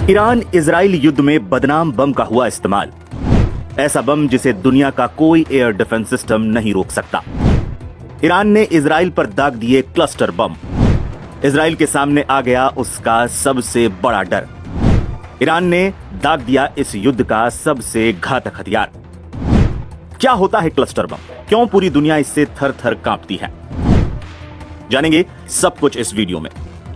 Iran Israel युद्ध में बदनाम बम का हुआ इस्तेमाल। ऐसा बम जिसे दुनिया का कोई एयर डिफेंस सिस्टम नहीं रोक सकता। ईरान ने इजराइल पर दाग दिए क्लस्टर बम। इजराइल के सामने आ गया उसका सबसे बड़ा डर। ईरान ने दाग दिया इस युद्ध का सबसे घातक हथियार। क्या होता है क्लस्टर बम? क्यों पूरी दुनिया इससे थर थर कांपती है? जानेंगे सब कुछ इस वीडियो में।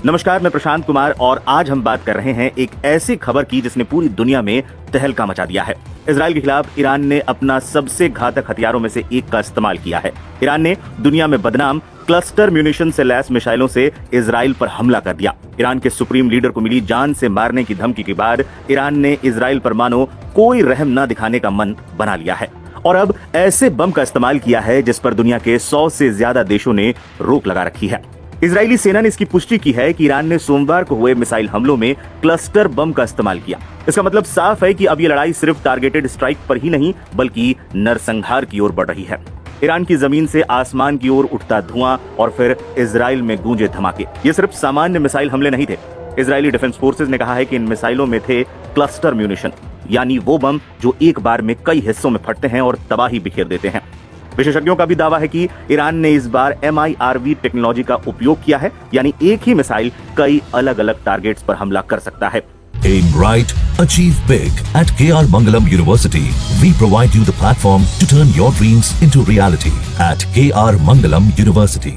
नमस्कार, मैं प्रशांत कुमार और आज हम बात कर रहे हैं एक ऐसी खबर की जिसने पूरी दुनिया में तहलका मचा दिया है। इजराइल के खिलाफ ईरान ने अपना सबसे घातक हथियारों में से एक का इस्तेमाल किया है। ईरान ने दुनिया में बदनाम क्लस्टर म्यूनिशन से लैस मिसाइलों से इजराइल पर हमला कर दिया। ईरान के सुप्रीम लीडर को मिली जान से मारने की धमकी के बाद ईरान ने इजराइल पर मानो कोई रहम न दिखाने का मन बना लिया है और अब ऐसे बम का इस्तेमाल किया है जिस पर दुनिया के 100 से ज्यादा देशों ने रोक लगा रखी है। इजरायली सेना ने इसकी पुष्टि की है कि ईरान ने सोमवार को हुए मिसाइल हमलों में क्लस्टर बम का इस्तेमाल किया। इसका मतलब साफ है कि अब ये लड़ाई सिर्फ टारगेटेड स्ट्राइक पर ही नहीं बल्कि नरसंहार की ओर बढ़ रही है। ईरान की जमीन से आसमान की ओर उठता धुआं और फिर इजराइल में गूंजे धमाके, ये सिर्फ सामान्य मिसाइल हमले नहीं थे। इजरायली डिफेंस फोर्सेज ने कहा है कि इन मिसाइलों में थे क्लस्टर म्यूनिशन, यानी वो बम जो एक बार में कई हिस्सों में फटते हैं और तबाही बिखेर देते हैं। विशेषज्ञों का भी दावा है कि ईरान ने इस बार MIRV टेक्नोलॉजी का उपयोग किया है, यानी एक ही मिसाइल कई अलग अलग टारगेट्स पर हमला कर सकता है। Aim right, achieve big. At KR Mangalam University, we provide you the platform to turn your dreams into reality. At KR Mangalam University.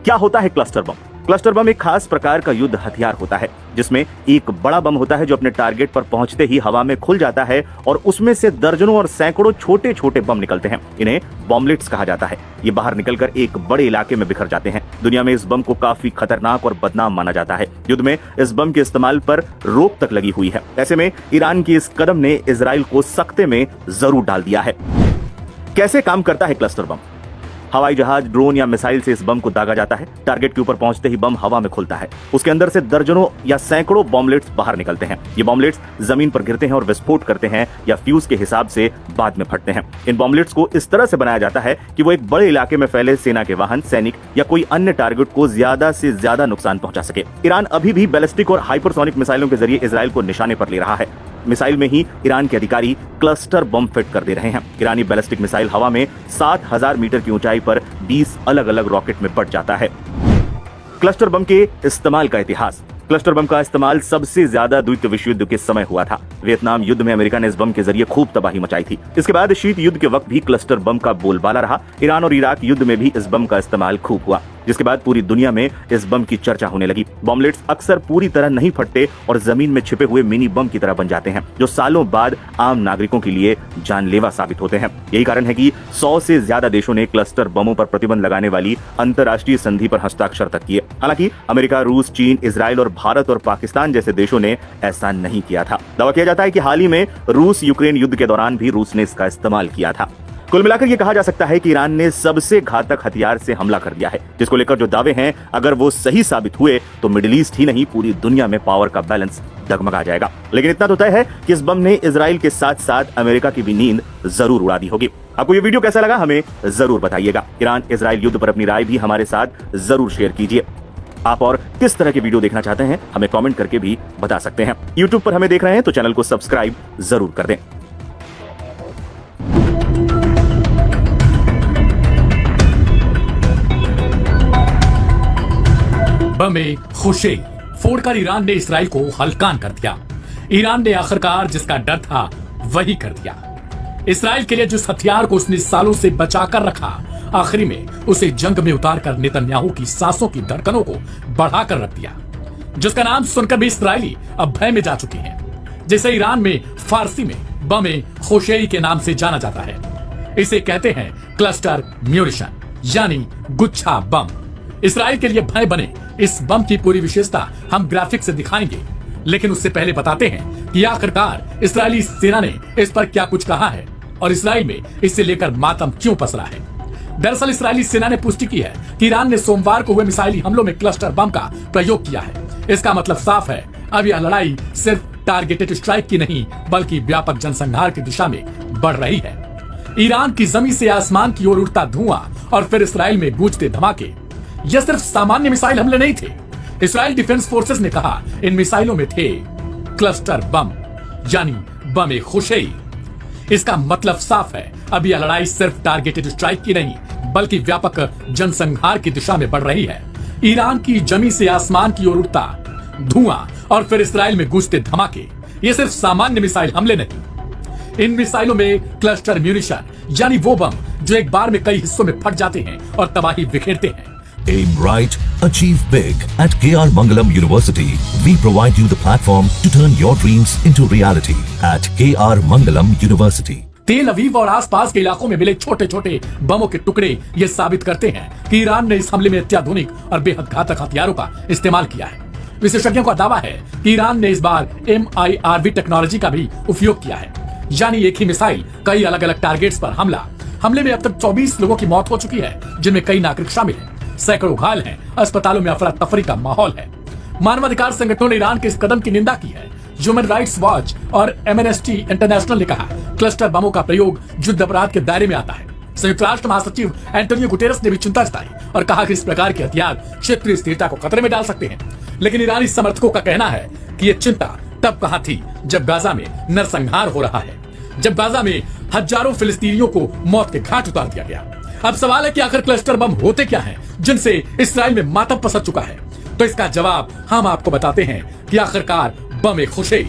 क्या होता है क्लस्टर बम? क्लस्टर बम एक खास प्रकार का युद्ध हथियार होता है जिसमें एक बड़ा बम होता है जो अपने टारगेट पर पहुंचते ही हवा में खुल जाता है और उसमें से दर्जनों और सैकड़ों छोटे छोटे बम निकलते हैं। इन्हें बॉम्बलेट्स कहा जाता है। ये बाहर निकलकर एक बड़े इलाके में बिखर जाते हैं। दुनिया में इस बम को काफी खतरनाक और बदनाम माना जाता है। युद्ध में इस बम के इस्तेमाल पर रोक तक लगी हुई है। ऐसे में ईरान की इस कदम ने इजराइल को सख्ते में जरूर डाल दिया है। कैसे काम करता है क्लस्टर बम? हवाई जहाज, ड्रोन या मिसाइल से इस बम को दागा जाता है। टारगेट के ऊपर पहुंचते ही बम हवा में खुलता है। उसके अंदर से दर्जनों या सैकड़ों बॉम्बलेट्स बाहर निकलते हैं। ये बॉम्बलेट्स जमीन पर गिरते हैं और विस्फोट करते हैं या फ्यूज के हिसाब से बाद में फटते हैं। इन बॉम्बलेट्स को इस तरह से बनाया जाता है कि वो एक बड़े इलाके में फैले सेना के वाहन, सैनिक या कोई अन्य टारगेट को ज्यादा से ज्यादा नुकसान पहुंचा सके। ईरान अभी भी बैलिस्टिक और हाइपरसोनिक मिसाइलों के जरिए इजराइल को निशाने पर ले रहा है। मिसाइल में ही ईरान के अधिकारी क्लस्टर बम फिट कर दे रहे हैं। ईरानी बैलिस्टिक मिसाइल हवा में 7000 मीटर की ऊंचाई पर 20 अलग अलग रॉकेट में बढ़ जाता है। क्लस्टर बम के इस्तेमाल का इतिहास। क्लस्टर बम का इस्तेमाल सबसे ज्यादा द्वितीय विश्व युद्ध के समय हुआ था। वियतनाम युद्ध में अमेरिका ने इस बम के जरिए खूब तबाही मचाई थी। इसके बाद शीत युद्ध के वक्त भी क्लस्टर बम का बोलबाला रहा। ईरान और इराक युद्ध में भी इस बम का इस्तेमाल खूब हुआ, जिसके बाद पूरी दुनिया में इस बम की चर्चा होने लगी। बॉम्बलेट्स अक्सर पूरी तरह नहीं फटते और जमीन में छिपे हुए मिनी बम की तरह बन जाते हैं, जो सालों बाद आम नागरिकों के लिए जानलेवा साबित होते हैं। यही कारण है कि 100 से ज्यादा देशों ने क्लस्टर बमों पर प्रतिबंध लगाने वाली अंतर्राष्ट्रीय संधि पर हस्ताक्षर तक किए। हालांकि अमेरिका, रूस, चीन, इजराइल और भारत और पाकिस्तान जैसे देशों ने ऐसा नहीं किया था। दावा किया जाता है कि हाल ही में रूस यूक्रेन युद्ध के दौरान भी रूस ने इसका इस्तेमाल किया था। कुल मिलाकर ये कहा जा सकता है कि ईरान ने सबसे घातक हथियार से हमला कर दिया है, जिसको लेकर जो दावे हैं अगर वो सही साबित हुए तो मिडिल ईस्ट ही नहीं पूरी दुनिया में पावर का बैलेंस डगमगा जाएगा। लेकिन इतना तो तय है कि इस बम ने इजराइल के साथ साथ अमेरिका की भी नींद जरूर उड़ा दी होगी। आपको ये वीडियो कैसा लगा हमें जरूर बताइएगा। ईरान इजराइल युद्ध पर अपनी राय भी हमारे साथ जरूर शेयर कीजिए। आप और किस तरह के वीडियो देखना चाहते हैं हमें कमेंट करके भी बता सकते हैं। यूट्यूब पर हमें देख रहे हैं तो चैनल को सब्सक्राइब जरूर कर दें। बम खुशी फोड़कर ईरान ने इसराइल को हल्कान कर दिया। ईरान ने आखिरकार जिसका डर था वही कर दिया। इसराइल के लिए जिस हथियार को उसने सालों से बचाकर रखा, आखिरी में उसे जंग में उतारकर नेतन्याहू की सांसों की धड़कनों को बढ़ाकर रख दिया, जिसका नाम सुनकर भी इसराइली अब भय में जा चुके हैं, जिसे ईरान में फारसी में बम खुशेई के नाम से जाना जाता है। इसे कहते हैं क्लस्टर म्यूनिशन, यानी गुच्छा बम। इसराइल के लिए भय बने इस बम की पूरी विशेषता हम ग्राफिक से दिखाएंगे, लेकिन उससे पहले बताते हैं कि आखिरकार इस्राएली सेना ने इस पर क्या कुछ कहा है और इसराइल में इसे लेकर मातम क्यों पसरा है। दरअसल इस्राएली सेना ने पुष्टि की है कि ईरान ने सोमवार को हुए मिसाइली हमलों में क्लस्टर बम का प्रयोग किया है। इसका मतलब साफ है, अब यह लड़ाई सिर्फ टारगेटेड स्ट्राइक की नहीं बल्कि व्यापक जनसंहार की दिशा में बढ़ रही है। ईरान की जमीन से आसमान की ओर उठता धुआं और फिर इसराइल में गूंजते धमाके, यह सिर्फ सामान्य मिसाइल हमले नहीं थे। इसराइल डिफेंस फोर्सेस ने कहा इन मिसाइलों में थे क्लस्टर बम यानी बम खुशी। इसका मतलब साफ है, अब यह लड़ाई सिर्फ टारगेटेड स्ट्राइक की नहीं बल्कि व्यापक जनसंहार की दिशा में बढ़ रही है। ईरान की जमी से आसमान की ओर उड़ता धुआं और फिर इस्राएल में गूंजते धमाके, ये सिर्फ सामान्य मिसाइल हमले नहीं। इन मिसाइलों में क्लस्टर म्यूनिशन यानी वो बम जो एक बार में कई हिस्सों में फट जाते हैं और तबाही बिखेरते हैं। Aim right, achieve big. At KR Mangalam University, we provide you the platform to turn your dreams into reality. At KR Mangalam University. तेल अवीव और आसपास के इलाकों में मिले छोटे छोटे बमों के टुकड़े ये साबित करते हैं कि ईरान ने इस हमले में अत्याधुनिक और बेहद घातक हथियारों का इस्तेमाल किया है। विशेषज्ञों का दावा है कि ईरान ने इस बार MIRV टेक्नोलॉजी का भी उपयोग किया है, यानी एक ही मिसाइल कई अलग अलग टारगेट्स पर हमले में अब तक 24 लोगों की मौत हो चुकी है, जिनमें कई नागरिक शामिल हैं। सैकड़ों घायल हैं, अस्पतालों में अफरा तफरी का माहौल है। मानवाधिकार संगठनों ने ईरान के इस कदम की निंदा की है। ह्यूमन राइट्स वॉच और एमनेस्टी इंटरनेशनल ने कहा क्लस्टर बमों का प्रयोग युद्ध अपराध के दायरे में आता है। संयुक्त राष्ट्र महासचिव एंटोनियो गुटेरेस ने भी चिंता जताई और कहा कि इस प्रकार के हथियार क्षेत्रीय स्थिरता को खतरे में डाल सकते हैं। लेकिन ईरानी समर्थकों का कहना है कि ये चिंता तब कहां थी जब गाजा में नरसंहार हो रहा है, जब गाजा में हजारों फिलिस्तीनियों को मौत के घाट उतार दिया गया। अब सवाल है कि आखिर क्लस्टर बम होते क्या हैं जिनसे इस्राएल में मातम पसर चुका है। तो इसका जवाब हम आपको बताते हैं कि आखिरकार बम खुशी